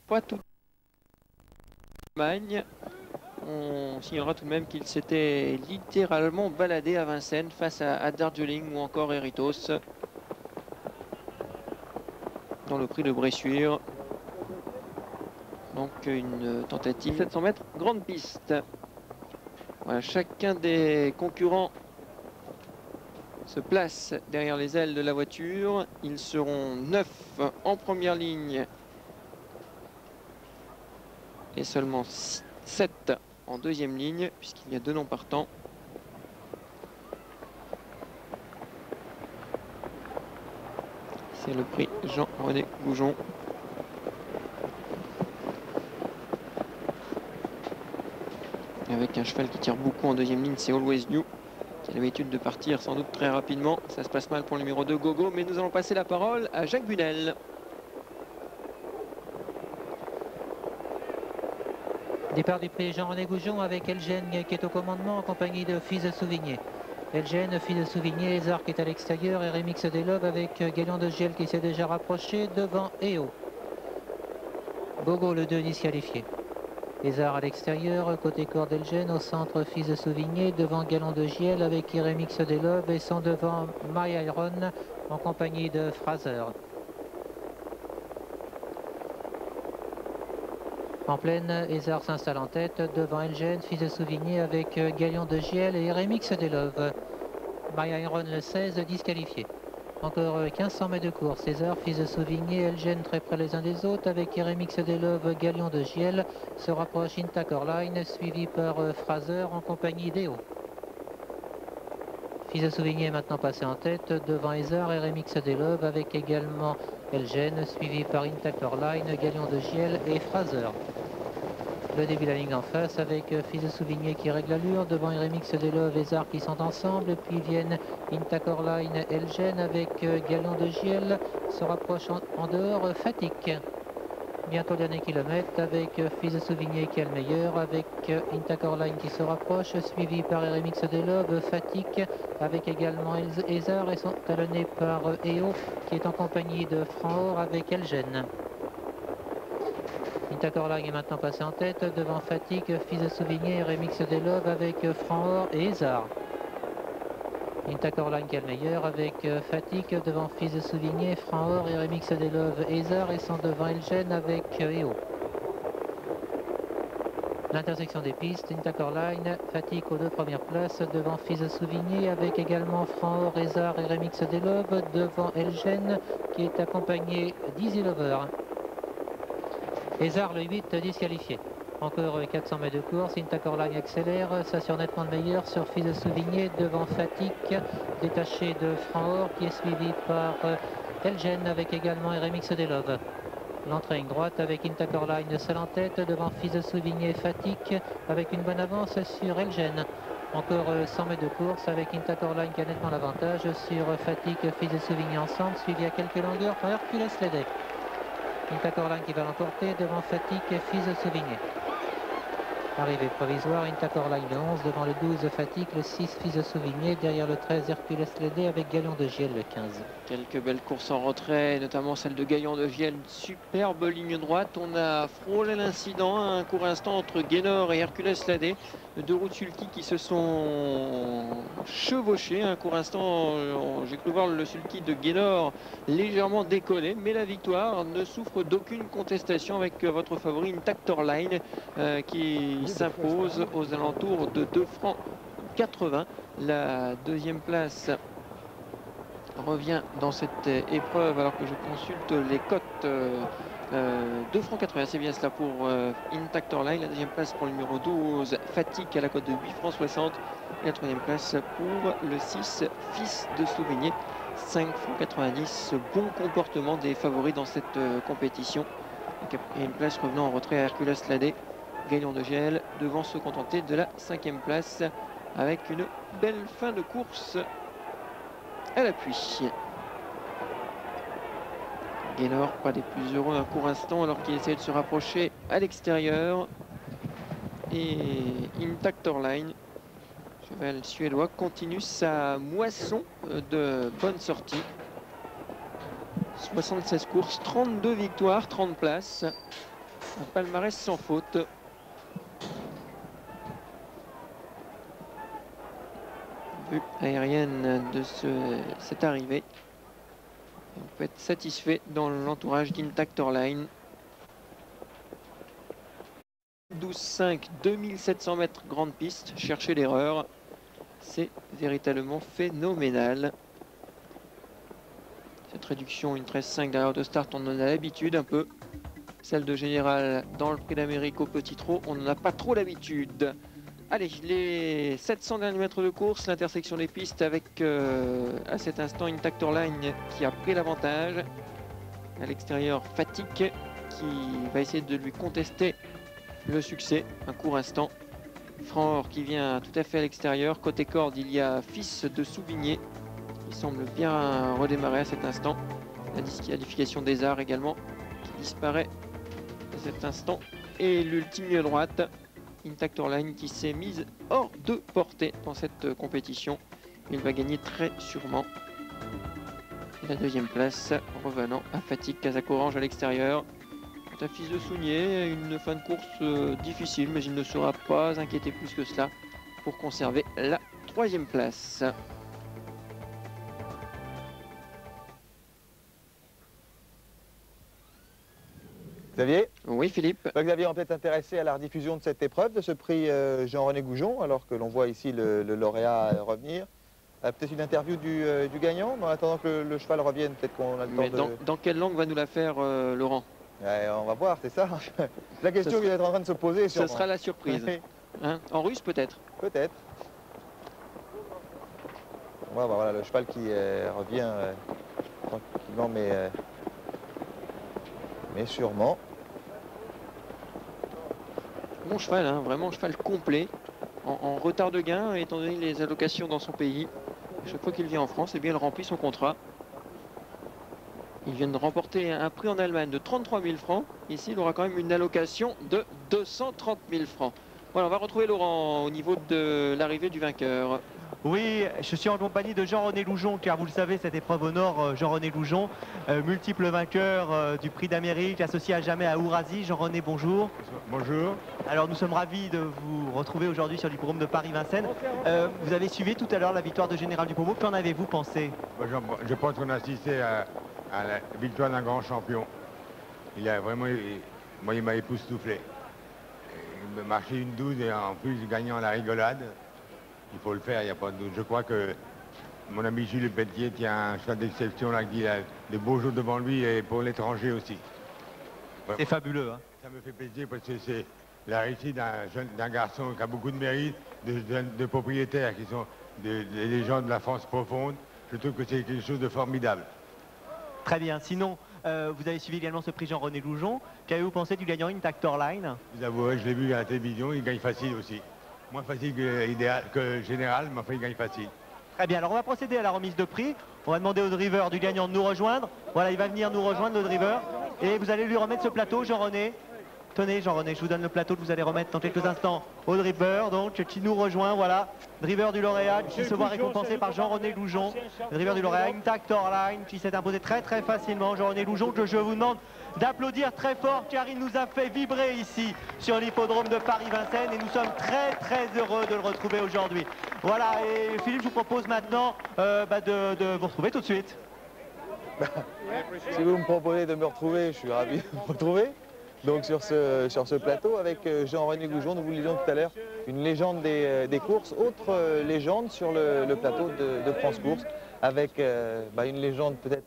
pas tout Allemagne. On signalera tout de même qu'il s'était littéralement baladé à Vincennes face à Darjeeling ou encore Eritos dans le prix de Bressuire. Donc une tentative 700 mètres, grande piste. Voilà, chacun des concurrents se place derrière les ailes de la voiture. Ils seront 9 en première ligne et seulement 7 en deuxième ligne puisqu'il y a 2 non partants. C'est le prix Jean-René Goujon. Avec un cheval qui tire beaucoup en deuxième ligne, c'est Always New, qui a l'habitude de partir sans doute très rapidement. Ça se passe mal pour le numéro 2, Gogo, mais nous allons passer la parole à Jacques Bunel. Départ du prix Jean-René Goujon avec Elgène qui est au commandement en compagnie de Fils de Souvigné. Elgène, Fils de Souvigné, Lézard qui est à l'extérieur et Remix des Lobes avec Galion de Giel qui s'est déjà rapproché devant EO. Gogo le 2 disqualifié. Lézard à l'extérieur, côté corps d'Elgène, au centre Fils de Souvigné, devant Galon de Giel avec Remix des Lobes et sont devant My Iron en compagnie de Fraser. En pleine, Hézard s'installe en tête devant Elgène, Fils de Souvigné avec Galion de Giel et Remix des Love. My Iron le 16 disqualifié. Encore 1500 mètres de course. Hézard, Fils de Souvigné, Elgène très près les uns des autres avec Remix des Love, Galion de Giel. Se rapproche Intacorline suivi par Fraser en compagnie d'Eo. Fils de Souvigné est maintenant passé en tête devant Hézard et Remix des Love avec également Elgène suivi par Intacorline, Galion de Giel et Fraser. Le début de la ligne en face avec Fils de Souvigné qui règle l'allure, devant Remix des Love et Hézard qui sont ensemble, puis viennent Intacorline, Elgène avec Galion de Giel, se rapproche en dehors, Fatigue. Bientôt le dernier kilomètre avec Fils de Souvigné qui est le meilleur, avec Intacorline qui se rapproche, suivi par Remix des Love, Fatigue, avec également Hézard et sont talonnés par EO qui est en compagnie de Franc-Or avec Elgène. Intacorline est maintenant passé en tête devant Fatigue, Fils de Souvigné et Remix des Love avec Franc-Or et Hézard. Intacorline qui est le meilleur avec Fatigue devant Fils de Souvigné, Franc-Or et Remix des Love et Hézard et sont devant Elgène avec EO. L'intersection des pistes, Intacorline, Fatigue aux 2 premières places devant Fils de Souvigné avec également Franc-Or, Hézard et Remix des Love devant Elgène qui est accompagné d'Easy Lover. Hézard le 8 disqualifié. Encore 400 mètres de course, Intacorline accélère, s'assure nettement le meilleur sur Fils de Souvigné devant Fatigue, détaché de Franc-Or qui est suivi par Elgène avec également Remix des Love. L'entrée ligne droite avec Intacorline seul en tête devant Fils de Souvigné, Fatigue avec une bonne avance sur Elgène. Encore 100 mètres de course avec Intacorline qui a nettement l'avantage sur Fatigue, Fils de Souvigné ensemble, suivi à quelques longueurs par Hercules Lédet. Intacorline qui va l'emporter devant Fatigue et Fils de Souvigné. Arrivée provisoire, Intacorline le 11 devant le 12 Fatigue, le 6 Fils de Souvigné, derrière le 13 Hercules Lédet avec Galion de Giel le 15. Quelques belles courses en retrait, notamment celle de Galion de Giel, superbe ligne droite. On a frôlé l'incident à un court instant entre Gaynor et Hercules Lédet, 2 routes sulky qui se sont chevauchées. Un court instant, j'ai cru voir le sulky de Gaynor légèrement décollé, mais la victoire ne souffre d'aucune contestation avec votre favori Intacorline qui s'impose aux alentours de 2 francs 80. La deuxième place revient dans cette épreuve alors que je consulte les cotes 2 francs 80, c'est bien cela pour Intacorline. La deuxième place pour le numéro 12 Fatigue à la cote de 8 francs 60 et la troisième place pour le 6 Fils de Souvigné 5 francs 90. Bon comportement des favoris dans cette compétition. Et une place revenant en retrait à Hercules Lédet. Galion de Giel devant se contenter de la 5e place avec une belle fin de course à l'appui. Gaynor, pas des plus heureux un court instant alors qu'il essayait de se rapprocher à l'extérieur. Et Intacorline, cheval suédois, continue sa moisson de bonnes sorties. 76 courses, 32 victoires, 30 places. Un palmarès sans faute. Vue aérienne de cette arrivée. On peut être satisfait dans l'entourage d'Intactor-Line. 12,5, 2700 mètres grande piste. Cherchez l'erreur. C'est véritablement phénoménal. Cette réduction, une 13,5 derrière de start, on en a l'habitude un peu. Celle de Général dans le Prix d'Amérique au petit trot, on n'en a pas trop l'habitude. Allez, les 700 derniers mètres de course, l'intersection des pistes avec à cet instant Intactor-Line qui a pris l'avantage. À l'extérieur, Fatigue qui va essayer de lui contester le succès. Un court instant. Franc qui vient tout à fait à l'extérieur. Côté corde, il y a Fils de Souvigné. Il semble bien redémarrer à cet instant. La disqualification des arts également qui disparaît à cet instant. Et l'ultime ligne droite, Intactor-Line qui s'est mise hors de portée dans cette compétition. Il va gagner très sûrement. Et la deuxième place revenant à Fatigue Casac-Orange à l'extérieur. Quant à Fils de Souvigné, une fin de course difficile, mais il ne sera pas inquiété plus que cela pour conserver la troisième place. Xavier? Oui, Philippe. Xavier, on peut être intéressé à la rediffusion de cette épreuve, de ce prix Jean-René Goujon, alors que l'on voit ici le lauréat revenir. Peut-être une interview du gagnant, en attendant que le cheval revienne, peut-être qu'on a le Mais temps de... dans quelle langue va nous la faire Laurent? Ouais, on va voir, c'est ça. La question qui est en train de se poser. Ce sera la surprise. Hein, en russe peut-être? Peut-être. Ouais, bah voilà, le cheval qui revient tranquillement, mais sûrement. Bon cheval, hein, vraiment cheval complet, en retard de gain, étant donné les allocations dans son pays. Chaque fois qu'il vient en France, eh bien, il remplit son contrat. Il vient de remporter un prix en Allemagne de 33 000 francs. Ici, il aura quand même une allocation de 230 000 francs. Voilà, on va retrouver Laurent au niveau de l'arrivée du vainqueur. Oui, je suis en compagnie de Jean-René Loujon, car vous le savez, cette épreuve au nord, Jean-René Loujon, multiple vainqueur du Prix d'Amérique, associé à jamais à Ourasi. Jean-René, bonjour. Bonjour. Alors nous sommes ravis de vous retrouver aujourd'hui sur l'hippodrome de Paris-Vincennes. Vous avez suivi tout à l'heure la victoire de Général Dupommeau. Qu'en avez-vous pensé? Je pense qu'on a assisté à la victoire d'un grand champion. Il a vraiment, moi, il m'a époustouflé. Il m'a marché une 12 et en plus gagnant la rigolade. Il faut le faire, il n'y a pas de doute. Je crois que mon ami Jules Pelletier tient un cheval d'exception là, qui a des beaux jours devant lui et pour l'étranger aussi. C'est fabuleux. Hein. Ça me fait plaisir parce que c'est la réussite d'un garçon qui a beaucoup de mérite, de propriétaires qui sont des gens de la France profonde. Je trouve que c'est quelque chose de formidable. Très bien. Sinon, vous avez suivi également ce prix Jean-René Loujon. Qu'avez-vous pensé du gagnant Intactor-Line? Vous avouerez, je l'ai vu à la télévision, il gagne facile aussi. Moins facile que Général, mais enfin il gagne facile. Très bien, alors on va procéder à la remise de prix. On va demander au driver du gagnant de nous rejoindre. Voilà, il va venir nous rejoindre, le driver. Et vous allez lui remettre ce plateau, Jean-René. Tenez, Jean-René, je vous donne le plateau que vous allez remettre dans quelques instants au driver, donc qui nous rejoint, voilà. Driver du lauréat qui se voit récompensé par Jean-René Loujon. Le driver du lauréat Intactor-Line qui s'est imposé très très facilement. Jean-René Loujon, que je vous demande d'applaudir très fort car il nous a fait vibrer ici sur l'hippodrome de Paris-Vincennes et nous sommes très très heureux de le retrouver aujourd'hui. Voilà, et Philippe, je vous propose maintenant de vous retrouver tout de suite. Si vous me proposez de me retrouver, je suis ravi de vous retrouver. Donc sur ce plateau avec Jean-René Goujon, nous vous le disions tout à l'heure, une légende des courses, autre légende sur le plateau de France Course, avec une légende peut-être